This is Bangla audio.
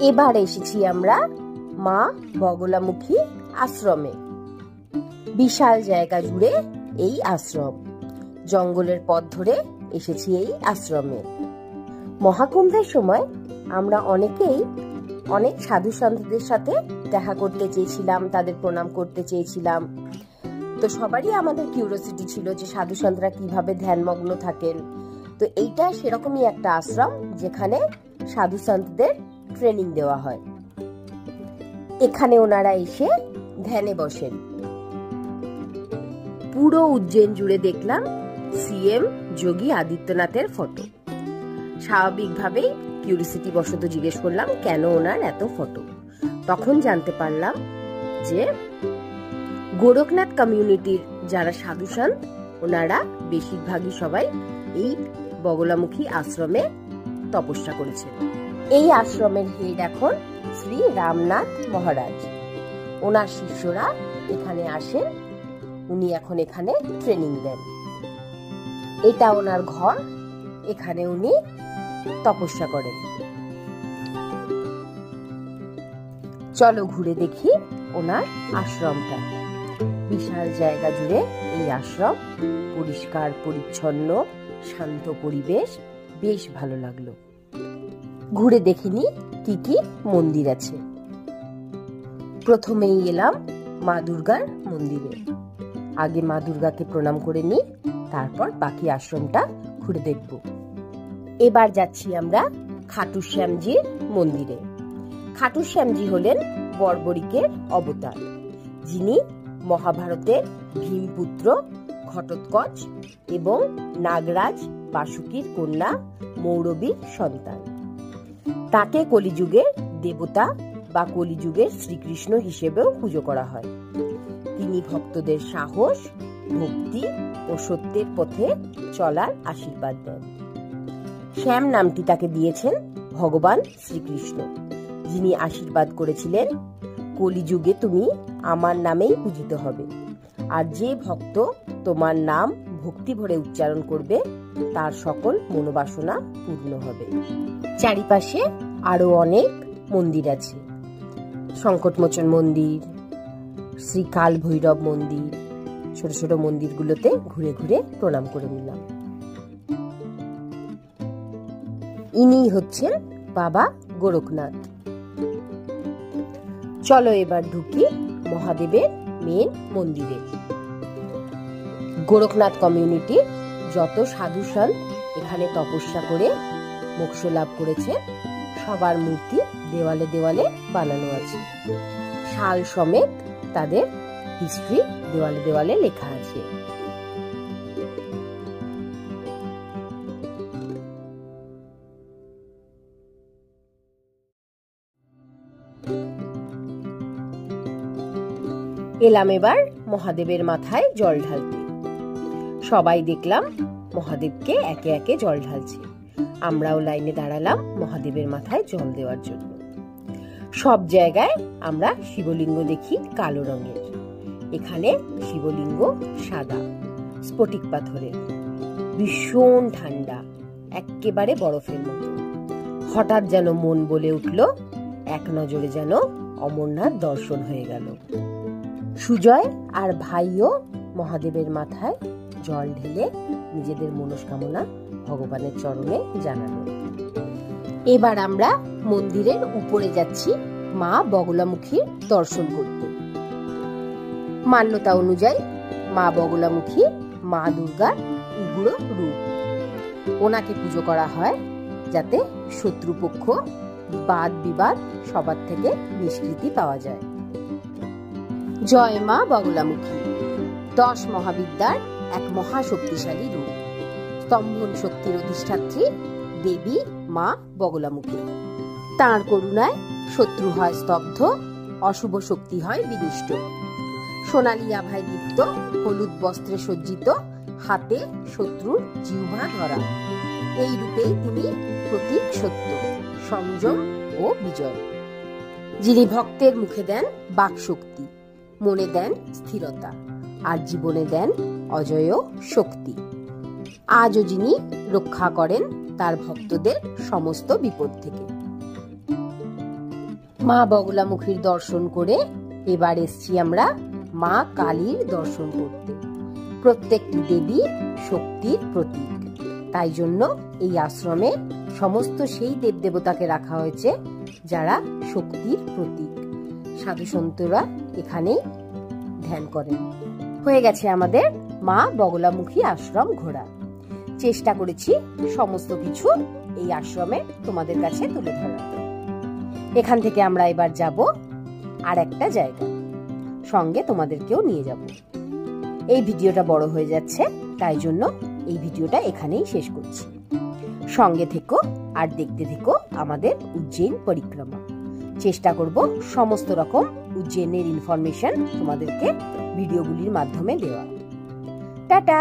এবার এসেছি আমরা মা বগলামুখী আশ্রমে। বিশাল জায়গা জুড়ে এই আশ্রম, জঙ্গলের পথ ধরে এসেছি এই আশ্রমে। মহাকুম্ভের সময় আমরা অনেকেই অনেক সাধু সন্তদের সাথে দেখা করতে চেয়েছিলাম, তাদের প্রণাম করতে চেয়েছিলাম। তো সবারই আমাদের কিউরিওসিটি ছিল যে সাধু সন্তরা কিভাবে ধ্যানমগ্ন থাকেন। তো এইটা সেরকমই একটা আশ্রম যেখানে সাধু সন্তদের ট্রেনিং দেওয়া হয়। এখানে ওনারা এসে ধ্যানে বসেন। পুরো উজ্জয়ন জুড়ে দেখলাম সিএম যোগী আদিত্যনাথের ফটো। স্বাভাবিকভাবেই কিউরিওসিটি বশত জিজ্ঞেস করলাম কেন ওনার এত ফটো। তখন জানতে পারলাম যে গোরখনাথ কমিউনিটির যারা সাধু সন্ত ওনারা বেশিরভাগই সবাই এই বগলামুখী আশ্রমে তপস্যা করেছেন। এই আশ্রমের হেড এখন শ্রী রামনাথ মহারাজ। ওনার শিষ্যরা এখানে আসেন, উনি এখন এখানে ট্রেনিং দেন। এটা ওনার ঘর, এখানে উনি তপস্যা করেন। চলো ঘুরে দেখি ওনার আশ্রমটা। বিশাল জায়গা জুড়ে এই আশ্রম, পরিষ্কার পরিচ্ছন্ন, শান্ত পরিবেশ, বেশ ভালো লাগলো। ঘুরে দেখিনি কি কি মন্দির আছে। প্রথমেই এলাম মা দুর্গার মন্দিরে। আগে মা দুর্গাকে প্রণাম করে নিই, তারপর বাকি আশ্রমটা ঘুরে দেখব। এবার যাচ্ছি আমরা খাটু শ্যামজির মন্দিরে। খাটু শ্যামজি হলেন বর্বরিকের অবতার, যিনি মহাভারতের ভীমপুত্র ঘটোৎকচ এবং নাগরাজ বাসুকীর কন্যা মৌরবীর সন্তান। তাকে কলিযুগের দেবতা বা কলিযুগের শ্রীকৃষ্ণ হিসেবেও পুজো করা হয়। তিনি ভক্তদের সাহস, ভক্তি ও সত্যের পথে চলার আশীর্বাদ দেন। শ্যাম নামটি তাকে দিয়েছেন ভগবান শ্রীকৃষ্ণ, যিনি আশীর্বাদ করেছিলেন কলিযুগে তুমি আমার নামেই পূজিত হবে, আর যে ভক্ত তোমার নাম ভক্তি ভরে উচ্চারণ করবে তার সকল মনোবাসনা পূর্ণ হবে। চারিপাশে আরো অনেক মন্দির আছে, সংকটমোচন মন্দির, শ্রী কাল ভৈরব মন্দির। ছোট ছোট মন্দিরগুলোতে ঘুরে ঘুরে প্রণাম করে নিলাম। ইনি হচ্ছেন বাবা গোরখনাথ। চলো এবার ঢুকি মহাদেবের মেন মন্দিরে। গোরখনাথ কমিউনিটির যত সাধু সন্ত এখানে তপস্যা করে মোক্ষ লাভ করেছে সবার মূর্তি দেওয়ালে দেওয়ালে বানানো আছে। সাল সমেত তাদের হিস্ট্রি দেওয়ালে দেওয়ালে লেখা আছে। এলাম এবার মহাদেবের মাথায় জল ঢালতে। সবাই দেখলাম মহাদেবকে একে একে জল ঢালছে। আমরাও লাইনে দাঁড়ালাম মহাদেবের মাথায় জল দেওয়ার জন্য। সব জায়গায় আমরা শিবলিঙ্গ দেখি কালো রঙের, এখানে শিবলিঙ্গ সাদা স্ফটিক পাথরের, ভীষণ ঠান্ডা, একেবারে বরফের মতো। হঠাৎ যেন মন বলে উঠল, এক নজরে যেন অমরনাথ দর্শন হয়ে গেল। সুজয় আর ভাইও মহাদেবের মাথায় জল ঢেলে নিজেদের মনস্কামনা ভগবানের চরণে জানালো। এবার আমরা মন্দিরের উপরে যাচ্ছি মা বগলামুখীর দর্শন করতে। মান্যতা অনুযায়ী মা বগলামুখী মা দুর্গার উগ্র রূপ। ওনাকে পুজো করা হয় যাতে শত্রুপক্ষ, বাদ বিবাদ সবার থেকে নিষ্কৃতি পাওয়া যায়। জয় মা বগলামুখী 10 মহাবিদ্যার এক মহাশক্তিশালী রূপ। স্তম্ভন শক্তির অধিষ্ঠাত্রী দেবী মা বগলামুখী। তাঁর করুণায় শত্রু হয় স্তব্ধ, অশুভ শক্তি হয় বিনষ্ট। সোনালী আভায় দীপ্ত, হলুদ বস্ত্রে সজ্জিত, হাতে শত্রুর জিহ্বা ধরা। এই রূপেই তিনি প্রতীক সত্য, সংযম ও বিজয়। যিনি ভক্তের মুখে দেন বাক শক্তি, মনে দেন স্থিরতা, আর জীবনে দেন অজেয় শক্তি। আজও যিনি রক্ষা করেন তার ভক্তদের সমস্ত বিপদ থেকে। মা বগলামুখীর দর্শন করে এবার এসছি আমরা মা কালীর দর্শন করতে। প্রত্যেকটি দেবী শক্তির প্রতীক, তাই জন্য এই আশ্রমে সমস্ত সেই দেবদেবতাকে রাখা হয়েছে যারা শক্তির প্রতীক। সাধু সন্তরা এখানে ধ্যান করেন। হয়ে গেছে আমাদের মা বগলামুখী আশ্রম ঘোরা। চেষ্টা করেছি সমস্ত কিছু এই আশ্রমে তোমাদের কাছে তুলে ধরা। এখান থেকে আমরা এবার যাব আর একটা জায়গা, সঙ্গে তোমাদেরকেও নিয়ে যাব। এই ভিডিওটা বড় হয়ে যাচ্ছে, তাই জন্য এই ভিডিওটা এখানেই শেষ করছি। সঙ্গে থেকো আর দেখতে থেকো আমাদের উজ্জয়ন পরিক্রমা। চেষ্টা করব সমস্ত রকম উজ্জয়নের ইনফরমেশন তোমাদেরকে ভিডিওগুলির মাধ্যমে দেওয়া। টাটা।